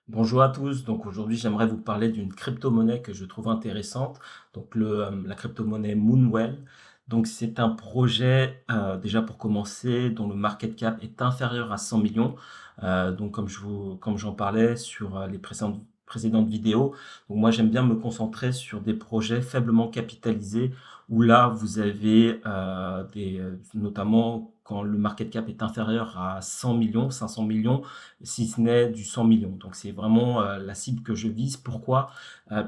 Bonjour à tous, donc aujourd'hui j'aimerais vous parler d'une crypto-monnaie que je trouve intéressante, donc la crypto-monnaie Moonwell. Donc c'est un projet, déjà pour commencer, dont le market cap est inférieur à 100 millions. Donc comme j'en parlais sur les précédentes vidéos, donc moi j'aime bien me concentrer sur des projets faiblement capitalisés, où là vous avez notamment quand le market cap est inférieur à 100 millions, 500 millions, si ce n'est du 100 millions. Donc c'est vraiment la cible que je vise. Pourquoi?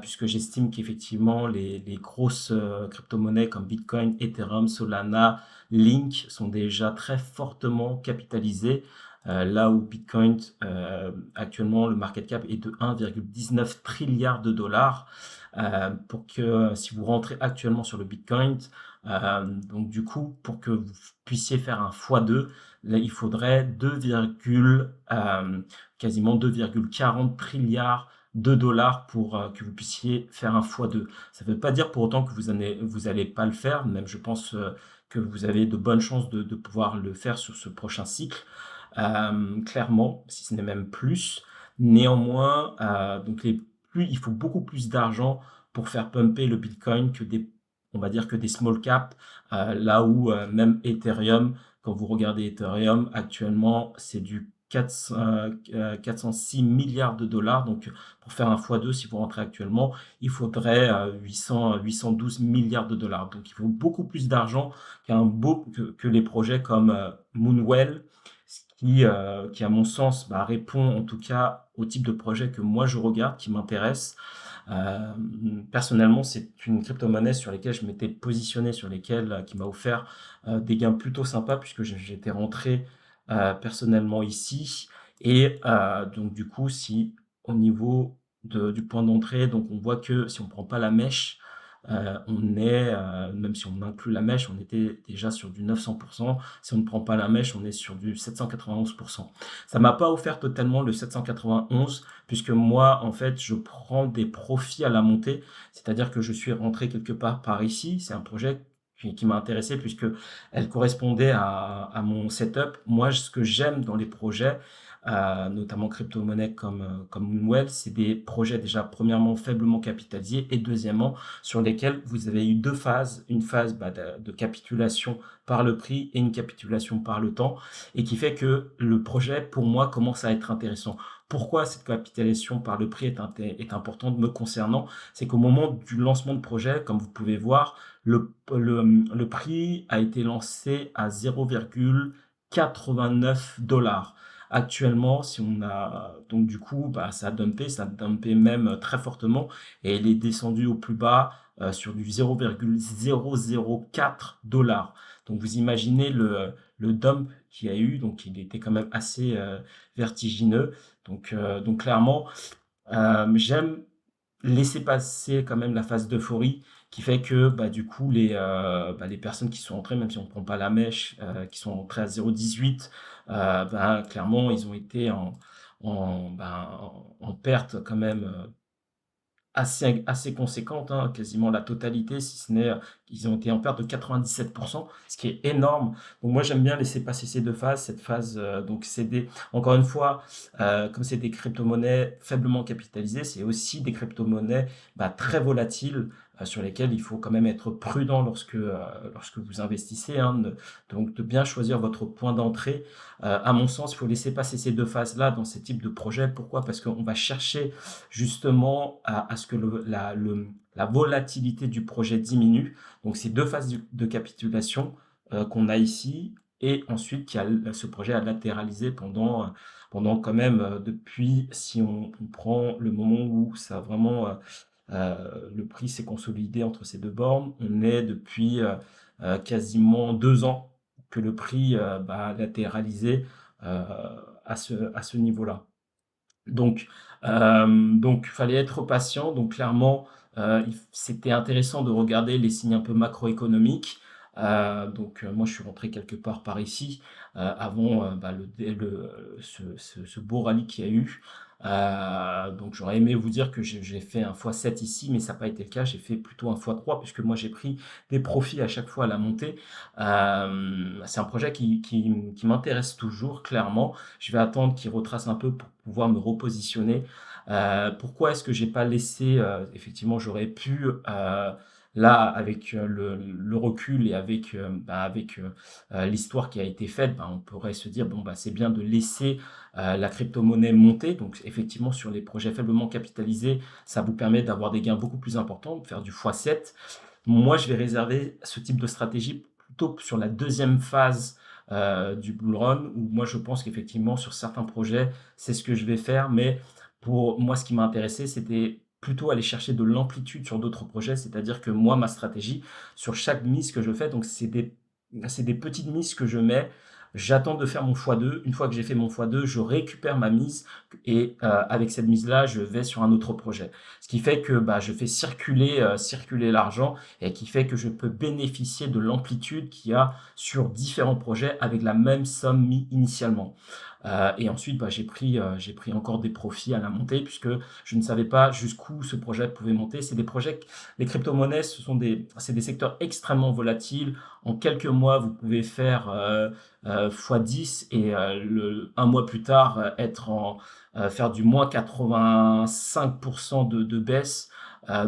Puisque j'estime qu'effectivement les grosses crypto-monnaies comme Bitcoin, Ethereum, Solana, Link sont déjà très fortement capitalisées. Là où Bitcoin, actuellement, le market cap est de 1,19 trilliard de dollars. Pour que si vous rentrez actuellement sur le Bitcoin, donc du coup, pour que vous puissiez faire un x2, là, il faudrait quasiment 2,40 trilliards de dollars pour que vous puissiez faire un x2. Ça ne veut pas dire pour autant que vous allez pas le faire, même je pense que vous avez de bonnes chances de pouvoir le faire sur ce prochain cycle, clairement, si ce n'est même plus. Néanmoins, il faut beaucoup plus d'argent pour faire pumper le Bitcoin on va dire que des small caps, là où même Ethereum, quand vous regardez Ethereum, actuellement, c'est du 406 milliards de dollars. Donc, pour faire un x2, si vous rentrez actuellement, il faudrait 812 milliards de dollars. Donc, il faut beaucoup plus d'argent que les projets comme Moonwell, qui, à mon sens, répond en tout cas au type de projet que moi je regarde, qui m'intéresse. Euh, Personnellement, c'est une crypto-monnaie sur lesquelles je m'étais positionné, qui m'a offert des gains plutôt sympas puisque j'étais rentré personnellement ici. Et donc du coup, si au niveau du point d'entrée, donc on voit que si on prend pas la mèche, même si on inclut la mèche, on était déjà sur du 900%. Si on ne prend pas la mèche, on est sur du 791%. Ça m'a pas offert totalement le 791, puisque moi, en fait, je prends des profits à la montée, c'est-à-dire que je suis rentré quelque part par ici. C'est un projet qui m'a intéressé puisque elle correspondait à mon setup. Moi, ce que j'aime dans les projets, notamment crypto-monnaies comme Moonwell, c'est des projets déjà premièrement faiblement capitalisés et deuxièmement sur lesquels vous avez eu deux phases, une phase de capitulation par le prix et une capitulation par le temps, et qui fait que le projet pour moi commence à être intéressant. Pourquoi cette capitalisation par le prix est importante me concernant? C'est qu'au moment du lancement de projet, comme vous pouvez voir, le prix a été lancé à 0,89 dollars. Actuellement, si on a donc du coup, ça a dumpé même très fortement et il est descendu au plus bas sur du 0,004 dollars. Donc vous imaginez le dump qu'il y a eu, donc il était quand même assez vertigineux. Donc clairement, j'aime laisser passer quand même la phase d'euphorie qui fait que du coup les personnes qui sont entrées, même si on ne prend pas la mèche, qui sont entrées à 0,18, clairement ils ont été en perte quand même assez conséquente, hein, quasiment la totalité, si ce n'est ils ont été en perte de 97%, ce qui est énorme. Donc moi j'aime bien laisser passer ces deux phases. Cette phase, donc encore une fois, comme c'est des crypto-monnaies faiblement capitalisées, c'est aussi des crypto-monnaies très volatiles, sur lesquelles il faut quand même être prudent lorsque vous investissez, hein, donc de bien choisir votre point d'entrée. À mon sens, il faut laisser passer ces deux phases-là dans ces types de projets. Pourquoi? Parce qu'on va chercher justement à ce que la volatilité du projet diminue. Donc, c'est deux phases de capitulation qu'on a ici. Et ensuite, ce projet a latéralisé pendant quand même, depuis, si on prend le moment où ça a vraiment, le prix s'est consolidé entre ces deux bornes, on est depuis quasiment 2 ans que le prix a latéralisé euh, à ce niveau-là. Donc, fallait être patient. Donc, clairement, c'était intéressant de regarder les signes un peu macroéconomiques. Moi, je suis rentré quelque part par ici, avant ce beau rallye qu'il y a eu. Donc j'aurais aimé vous dire que j'ai fait un x7 ici, mais ça n'a pas été le cas. J'ai fait plutôt un x3 puisque moi j'ai pris des profits à chaque fois à la montée. C'est un projet qui m'intéresse toujours, clairement. Je vais attendre qu'il retrace un peu pour pouvoir me repositionner. Pourquoi est-ce que j'ai pas laissé, effectivement, j'aurais pu, là, avec le recul et avec, l'histoire qui a été faite, on pourrait se dire, bon, c'est bien de laisser la crypto-monnaie monter. Donc, effectivement, sur les projets faiblement capitalisés, ça vous permet d'avoir des gains beaucoup plus importants, de faire du x7. Moi, je vais réserver ce type de stratégie plutôt sur la deuxième phase du bull run, où moi, je pense qu'effectivement, sur certains projets, c'est ce que je vais faire. Mais pour moi, ce qui m'a intéressé, c'était plutôt aller chercher de l'amplitude sur d'autres projets. C'est-à-dire que moi, ma stratégie, sur chaque mise que je fais, donc c'est des petites mises que je mets. J'attends de faire mon x2. Une fois que j'ai fait mon x2, je récupère ma mise et avec cette mise-là, je vais sur un autre projet. Ce qui fait que je fais circuler l'argent et qui fait que je peux bénéficier de l'amplitude qu'il y a sur différents projets avec la même somme mise initialement. Et ensuite, j'ai pris encore des profits à la montée puisque je ne savais pas jusqu'où ce projet pouvait monter. C'est des projets, les crypto-monnaies, c'est des secteurs extrêmement volatiles. En quelques mois, vous pouvez faire x10 et un mois plus tard faire du moins 85% de baisse.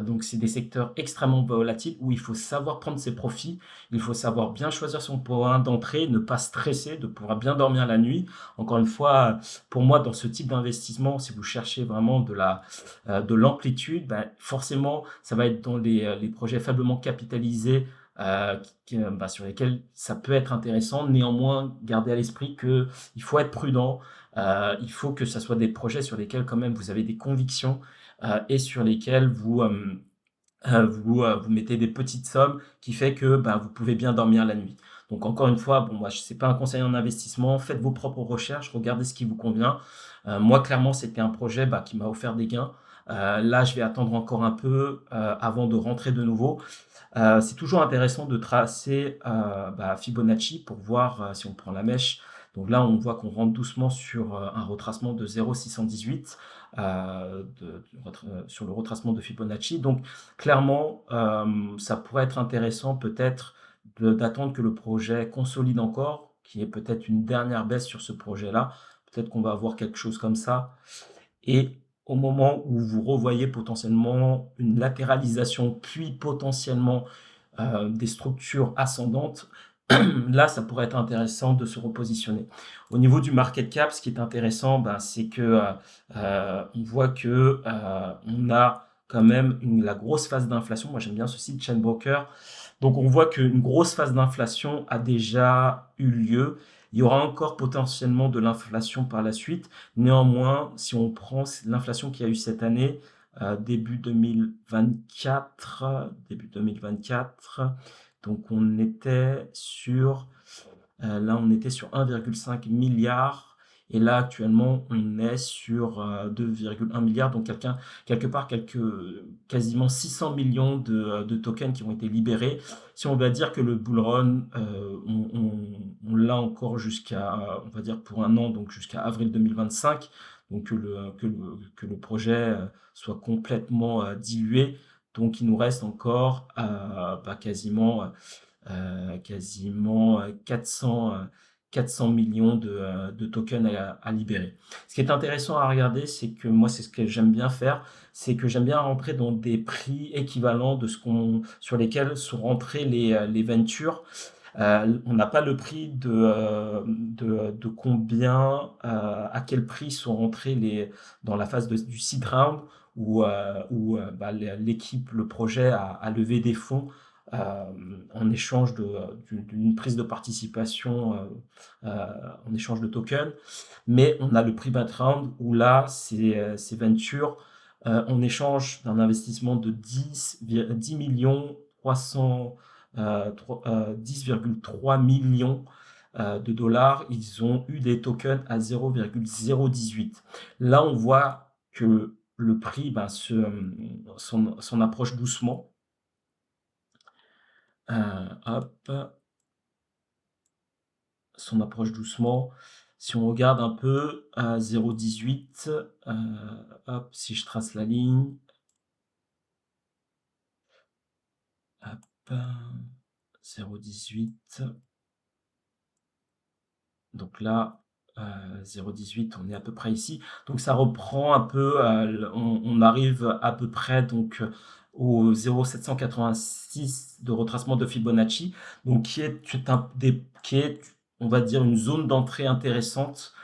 Donc, c'est des secteurs extrêmement volatiles où il faut savoir prendre ses profits, il faut savoir bien choisir son point d'entrée, ne pas stresser, de pouvoir bien dormir la nuit. Encore une fois, pour moi, dans ce type d'investissement, si vous cherchez vraiment de l'amplitude, forcément, ça va être dans les projets faiblement capitalisés sur lesquels ça peut être intéressant. Néanmoins, gardez à l'esprit qu'il faut être prudent. Il faut que ce soit des projets sur lesquels quand même vous avez des convictions et sur lesquels vous mettez des petites sommes qui fait que vous pouvez bien dormir la nuit. Donc encore une fois, bon, moi, je ne sais pas un conseil en investissement, faites vos propres recherches, regardez ce qui vous convient. Moi, clairement, c'était un projet qui m'a offert des gains. Là, je vais attendre encore un peu avant de rentrer de nouveau. C'est toujours intéressant de tracer Fibonacci pour voir si on prend la mèche. Donc là, on voit qu'on rentre doucement sur un retracement de 0,618 sur le retracement de Fibonacci. Donc clairement, ça pourrait être intéressant peut-être d'attendre que le projet consolide encore, qu'il y ait peut-être une dernière baisse sur ce projet-là. Peut-être qu'on va avoir quelque chose comme ça. Et au moment où vous revoyez potentiellement une latéralisation, puis potentiellement des structures ascendantes, là, ça pourrait être intéressant de se repositionner. Au niveau du market cap, ce qui est intéressant, c'est que on voit que on a quand même la grosse phase d'inflation. Moi, j'aime bien ce site Chainbroker. Donc, on voit qu'une grosse phase d'inflation a déjà eu lieu. Il y aura encore potentiellement de l'inflation par la suite. Néanmoins, si on prend l'inflation qu'il y a eu cette année, début 2024, donc on était sur 1,5 milliard et là actuellement on est sur 2,1 milliards, donc quelque part quasiment 600 millions de tokens qui ont été libérés. Si on va dire que le bull run, on l'a encore on va dire pour un an, donc jusqu'à avril 2025, donc que le projet soit complètement dilué. Donc il nous reste encore quasiment 400 millions de tokens à libérer. Ce qui est intéressant à regarder, c'est que moi, c'est ce que j'aime bien faire, c'est que j'aime bien rentrer dans des prix équivalents sur lesquels sont rentrés les ventures. On n'a pas le prix de combien, à quel prix sont rentrés dans la phase du seed round où l'équipe, le projet a levé des fonds en échange d'une prise de participation, en échange de tokens. Mais on a le prix background où là, c'est Venture en échange d'un investissement de 10 millions 10,3 millions de dollars. Ils ont eu des tokens à 0,018. Là, on voit que le prix s'en approche doucement. Hop, s'en approche doucement. Si on regarde un peu à 0,18, hop, si je trace la ligne, hop, 0,18. Donc là, 0,18, on est à peu près ici. Donc ça reprend un peu, on arrive à peu près donc au 0,786 de retracement de Fibonacci, donc qui est, on va dire, une zone d'entrée intéressante,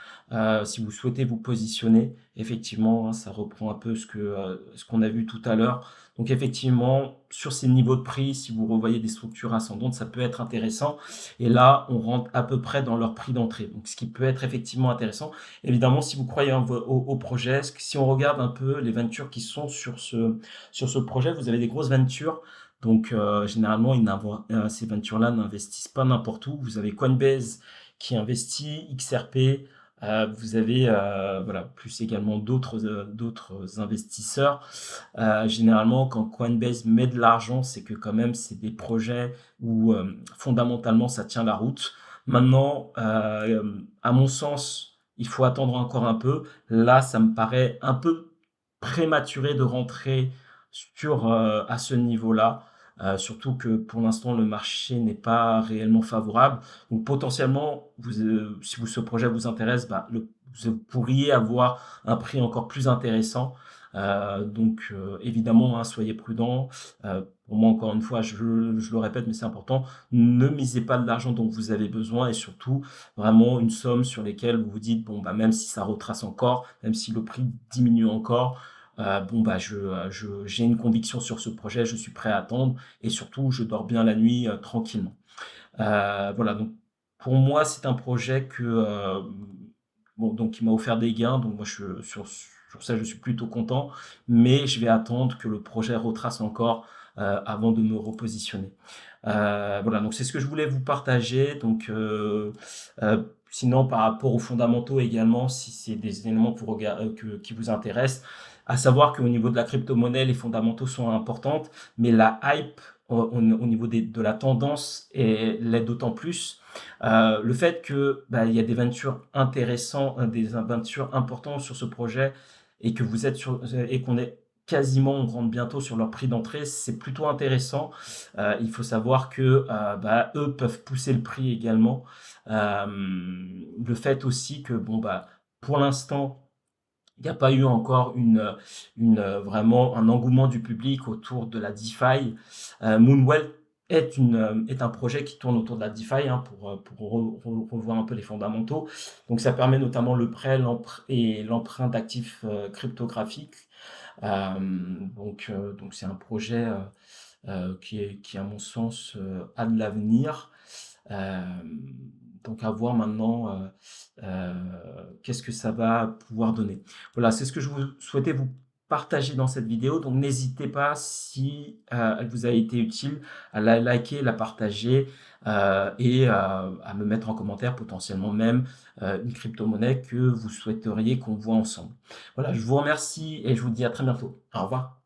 si vous souhaitez vous positionner. Effectivement, hein, ça reprend un peu ce qu'on a vu tout à l'heure. Donc effectivement, sur ces niveaux de prix, si vous revoyez des structures ascendantes, ça peut être intéressant. Et là, on rentre à peu près dans leur prix d'entrée, donc ce qui peut être effectivement intéressant. Évidemment, si vous croyez au projet, si on regarde un peu les ventures qui sont sur ce projet, vous avez des grosses ventures. Donc, généralement, ces ventures-là n'investissent pas n'importe où. Vous avez Coinbase qui investit, XRP, vous avez voilà, plus également d'autres investisseurs. Généralement, quand Coinbase met de l'argent, c'est que quand même, c'est des projets où fondamentalement, ça tient la route. Maintenant, à mon sens, il faut attendre encore un peu. Là, ça me paraît un peu prématuré de rentrer à ce niveau-là. Surtout que pour l'instant, le marché n'est pas réellement favorable. Donc potentiellement, si ce projet vous intéresse, bah, vous pourriez avoir un prix encore plus intéressant. Donc évidemment, hein, soyez prudents. Pour moi, encore une fois, je le répète, mais c'est important, ne misez pas de l'argent dont vous avez besoin et surtout vraiment une somme sur lesquelles vous vous dites, bon, bah, même si ça retrace encore, même si le prix diminue encore, bon, bah, j'ai une conviction sur ce projet, je suis prêt à attendre et surtout, je dors bien la nuit tranquillement. Voilà, donc pour moi, c'est un projet bon, donc qui m'a offert des gains, donc moi, sur ça, je suis plutôt content, mais je vais attendre que le projet retrace encore avant de me repositionner. Voilà, donc c'est ce que je voulais vous partager. Donc, sinon, par rapport aux fondamentaux également, si c'est des éléments qui vous intéressent, à savoir qu'au niveau de la crypto-monnaie, les fondamentaux sont importants, mais la hype au niveau de la tendance l'est d'autant plus. Le fait que bah, il y a des ventures intéressants, des ventures importantes sur ce projet et que vous êtes et qu'on est quasiment, on rentre bientôt sur leur prix d'entrée, c'est plutôt intéressant. Il faut savoir que bah, eux peuvent pousser le prix également. Le fait aussi que bon bah pour l'instant il n'y a pas eu encore vraiment un engouement du public autour de la DeFi. Moonwell est un projet qui tourne autour de la DeFi, hein, pour revoir un peu les fondamentaux. Donc ça permet notamment le prêt et l'emprunt d'actifs cryptographiques. Donc c'est un projet qui, à mon sens, a de l'avenir. Euh, donc à voir maintenant qu'est-ce que ça va pouvoir donner. Voilà, c'est ce que je souhaitais vous partager dans cette vidéo. Donc n'hésitez pas, si elle vous a été utile, à la liker, la partager et à me mettre en commentaire potentiellement même une crypto-monnaie que vous souhaiteriez qu'on voit ensemble. Voilà, je vous remercie et je vous dis à très bientôt. Au revoir.